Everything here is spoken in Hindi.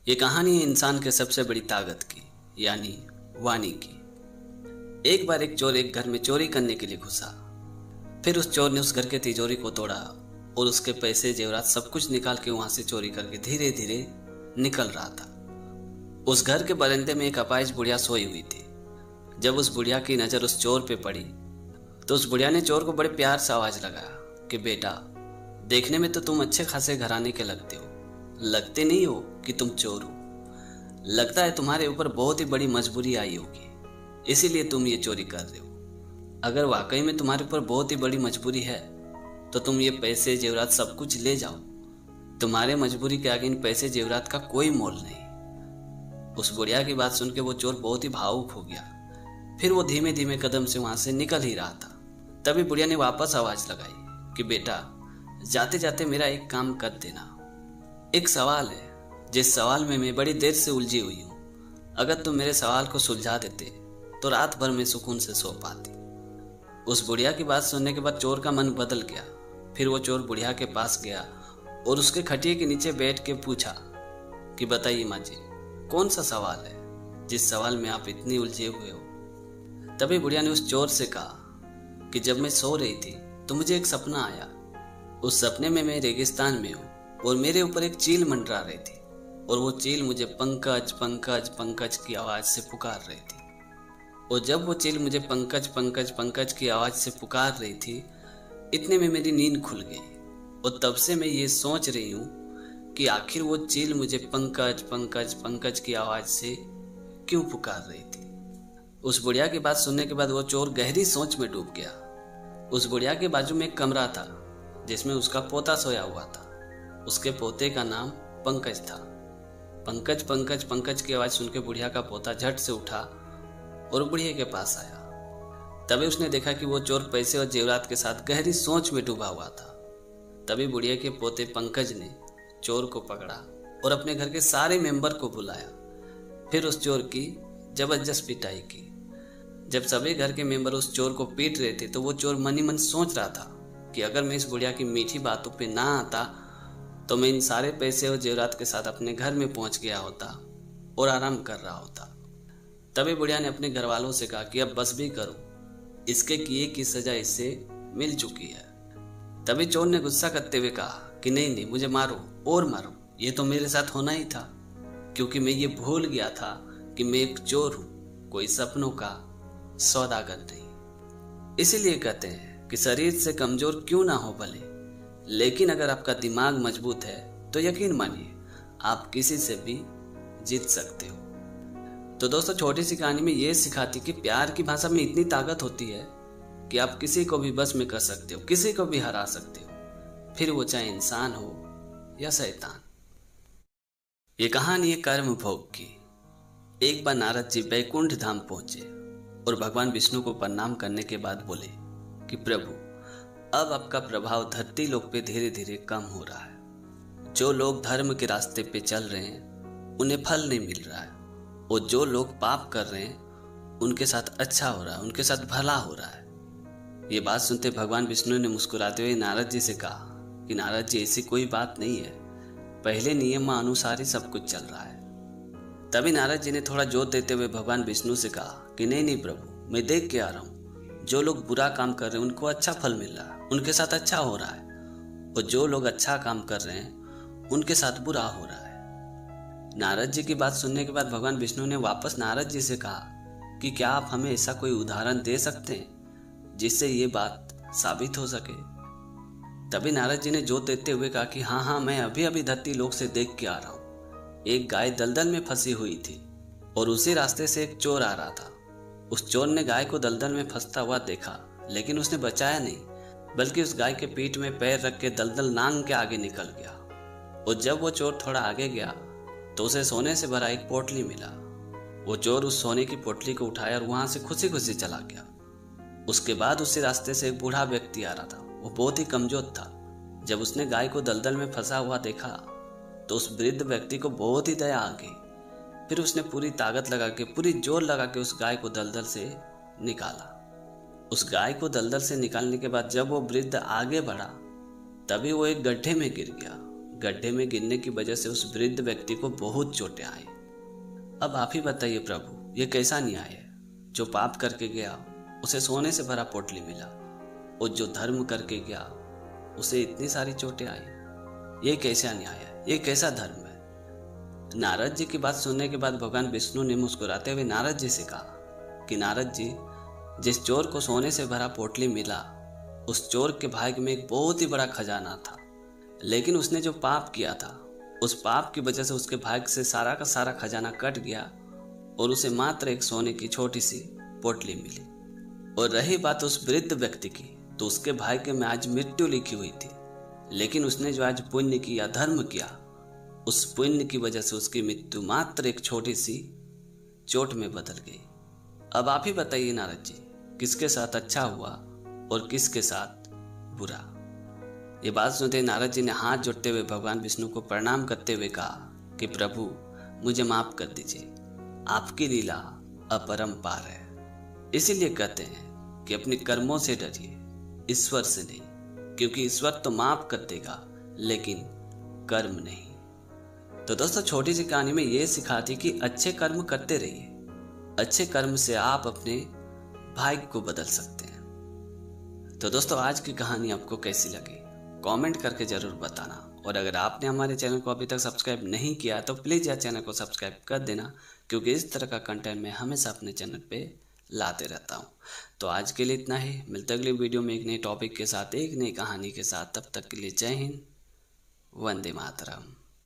ये कहानी है इंसान के सबसे बड़ी ताकत की, यानी वाणी की। एक बार एक चोर एक घर में चोरी करने के लिए घुसा। फिर उस चोर ने उस घर के तिजोरी को तोड़ा और उसके पैसे जेवरात सब कुछ निकाल के वहां से चोरी करके धीरे धीरे निकल रहा था। उस घर के बरामदे में एक अपाहिज बुढ़िया सोई हुई थी। जब उस बुढ़िया की नजर उस चोर पे पड़ी तो उस बुढ़िया ने चोर को बड़े प्यार से आवाज लगाया कि बेटा, देखने में तो तुम अच्छे खासे घराने के लगते हो, लगते नहीं हो कि तुम चोर हो। लगता है तुम्हारे ऊपर बहुत ही बड़ी मजबूरी आई होगी, इसीलिए तुम ये चोरी कर रहे हो। अगर वाकई में तुम्हारे ऊपर बहुत ही बड़ी मजबूरी है तो तुम ये पैसे जेवरात सब कुछ ले जाओ। तुम्हारे मजबूरी के आगे इन पैसे जेवरात का कोई मोल नहीं। उस बुढ़िया की बात सुन के वो चोर बहुत ही भावुक हो गया। फिर वो धीमे धीमे कदम से वहां से निकल ही रहा था। तभी बुढ़िया ने वापस आवाज लगाई कि बेटा, जाते जाते मेरा एक काम कर देना। एक सवाल है जिस सवाल में मैं बड़ी देर से उलझी हुई हूं। अगर तुम मेरे सवाल को सुलझा देते तो रात भर में सुकून से सो पाती। उस बुढ़िया की बात सुनने के बाद चोर का मन बदल गया। फिर वो चोर बुढ़िया के पास गया और उसके खटिए के नीचे बैठ के पूछा कि बताइए माँ जी, कौन सा सवाल है जिस सवाल में आप इतनी उलझे हुए हो। तभी बुढ़िया ने उस चोर से कहा कि जब मैं सो रही थी तो मुझे एक सपना आया। उस सपने में मैं रेगिस्तान में हूँ और मेरे ऊपर एक चील मंडरा रही थी और वो चील मुझे पंकज पंकज पंकज की आवाज से पुकार रही थी। और जब वो चील मुझे पंकज पंकज पंकज की आवाज से पुकार रही थी, इतने में मेरी नींद खुल गई। और तब से मैं ये सोच रही हूँ कि आखिर वो चील मुझे पंकज पंकज पंकज की आवाज से क्यों पुकार रही थी। उस बुढ़िया की बात सुनने के बाद वो चोर गहरी सोच में डूब गया। उस बुढ़िया के बाजू में एक कमरा था जिसमें उसका पोता सोया हुआ था। उसके पोते का नाम पंकज था। पंकज पंकज पंकज की आवाज सुनकर बुढ़िया का पोता झट से उठा और बुढ़िया के पास आया। तभी उसने देखा कि वो चोर पैसे और जेवरात के साथ गहरी सोच में डूबा हुआ था। तभी बुढ़िया के पोते पंकज ने चोर को पकड़ा और अपने घर के सारे मेंबर को बुलाया। फिर उस चोर की जबरदस्त पिटाई की। जब सभी घर के मेंबर उस चोर को पीट रहे थे तो वो चोर मन ही मन सोच रहा था कि अगर मैं इस बुढ़िया की मीठी बातों पे ना आता तो मैं इन सारे पैसे और जेवरात के साथ अपने घर में पहुंच गया होता और आराम कर रहा होता। तभी बुढ़िया ने अपने घर वालों से कहा कि अब बस भी करो, इसके किए की सजा इससे मिल चुकी है। तभी चोर ने गुस्सा करते हुए कहा कि नहीं नहीं, मुझे मारो और मारो, ये तो मेरे साथ होना ही था, क्योंकि मैं ये भूल गया था कि मैं एक चोर हूं, कोई सपनों का सौदागर नहीं। इसीलिए कहते हैं कि शरीर से कमजोर क्यों ना हो भले, लेकिन अगर आपका दिमाग मजबूत है तो यकीन मानिए आप किसी से भी जीत सकते हो। तो दोस्तों, छोटी सी कहानी में ये सिखाती कि प्यार की भाषा में इतनी ताकत होती है कि आप किसी को भी बस में कर सकते हो, किसी को भी हरा सकते हो, फिर वो चाहे इंसान हो या शैतान। ये कहानी है कर्म भोग की। एक बार नारद जी बैकुंठ धाम पहुंचे और भगवान विष्णु को प्रणाम करने के बाद बोले कि प्रभु, अब आपका प्रभाव धरती लोक पे धीरे धीरे कम हो रहा है। जो लोग धर्म के रास्ते पे चल रहे हैं उन्हें फल नहीं मिल रहा है, और जो लोग पाप कर रहे हैं उनके साथ अच्छा हो रहा है, उनके साथ भला हो रहा है। ये बात सुनते भगवान विष्णु ने मुस्कुराते हुए नारद जी से कहा कि नारद जी, ऐसी कोई बात नहीं है, पहले नियम अनुसार ही सब कुछ चल रहा है। तभी नारद जी ने थोड़ा जोर देते हुए भगवान विष्णु से कहा कि नहीं नहीं प्रभु, मैं देख के आ रहा हूँ, जो लोग बुरा काम कर रहे हैं उनको अच्छा फल मिल रहा है, उनके साथ अच्छा हो रहा है, और जो लोग अच्छा काम कर रहे हैं उनके साथ बुरा हो रहा है। नारद जी की बात सुनने के बाद भगवान विष्णु ने वापस नारद जी से कहा कि क्या आप हमें ऐसा कोई उदाहरण दे सकते हैं जिससे ये बात साबित हो सके। तभी नारद जी ने जोर देते हुए कहा कि हाँ, मैं अभी अभी धरती लोक से देख के आ रहा हूँ। एक गाय दलदल में फंसी हुई थी और उसी रास्ते से एक चोर आ रहा था। उस चोर ने गाय को दलदल में फंसता हुआ देखा, लेकिन उसने बचाया नहीं, बल्कि उस गाय के पीठ में पैर रख के दलदल नांग के आगे निकल गया। और जब वो चोर थोड़ा आगे गया तो उसे सोने से भरा एक पोटली मिला। वो चोर उस सोने की पोटली को उठाया और वहां से खुशी खुशी चला गया। उसके बाद उसी रास्ते से एक बूढ़ा व्यक्ति आ रहा था। वो बहुत ही कमजोर था। जब उसने गाय को दलदल में फंसा हुआ देखा तो उस वृद्ध व्यक्ति को बहुत ही दया आ गई। फिर उसने पूरी ताकत लगा के, पूरी जोर लगा के उस गाय को दलदल से निकाला। उस गाय को दलदल से निकालने के बाद जब वो वृद्ध आगे बढ़ा तभी वो एक गड्ढे में गिर गया। गड्ढे में गिरने की वजह से उस वृद्ध व्यक्ति को बहुत चोटें आई। अब आप ही बताइए प्रभु, ये कैसा न्याय है? जो पाप करके गया उसे सोने से भरा पोटली मिला, और जो धर्म करके गया उसे इतनी सारी चोटें आई। ये कैसा न्याय है? ये कैसा धर्म है? नारद जी की बात सुनने के बाद भगवान विष्णु ने मुस्कुराते हुए नारद जी से कहा कि नारद जी, जिस चोर को सोने से भरा पोटली मिला, उस चोर के भाग्य में एक बहुत ही बड़ा खजाना था, लेकिन उसने जो पाप किया था उस पाप की वजह से उसके भाग्य से सारा का सारा खजाना कट गया और उसे मात्र एक सोने की छोटी सी पोटली मिली। और रही बात उस वृद्ध व्यक्ति की, तो उसके भाग्य में आज मृत्यु लिखी हुई थी, लेकिन उसने जो आज पुण्य किया, धर्म किया, उस पुण्य की वजह से उसकी मृत्यु मात्र एक छोटी सी चोट में बदल गई। अब आप ही बताइए नारद जी, किसके साथ अच्छा हुआ और किसके साथ बुरा? ये बात सुनते नारद जी ने हाथ जोड़ते हुए भगवान विष्णु को प्रणाम करते हुए कहा कि प्रभु, मुझे माफ कर दीजिए, आपकी लीला अपरंपार है। इसीलिए कहते हैं कि अपने कर्मों से डरिए, ईश्वर से नहीं, क्योंकि ईश्वर तो माफ कर देगा लेकिन कर्म नहीं। तो दोस्तों, छोटी सी कहानी में ये सिखाती कि अच्छे कर्म करते रहिए। अच्छे कर्म से आप अपने भाग्य को बदल सकते हैं। तो दोस्तों, आज की कहानी आपको कैसी लगी कमेंट करके जरूर बताना। और अगर आपने हमारे चैनल को अभी तक सब्सक्राइब नहीं किया तो प्लीज़ यार चैनल को सब्सक्राइब कर देना, क्योंकि इस तरह का कंटेंट मैं हमेशा अपने चैनल पे लाते रहता हूँ। तो आज के लिए इतना ही, मिलते अगली वीडियो में एक नए टॉपिक के साथ, एक नई कहानी के साथ। तब तक के लिए जय हिंद, वंदे मातरम।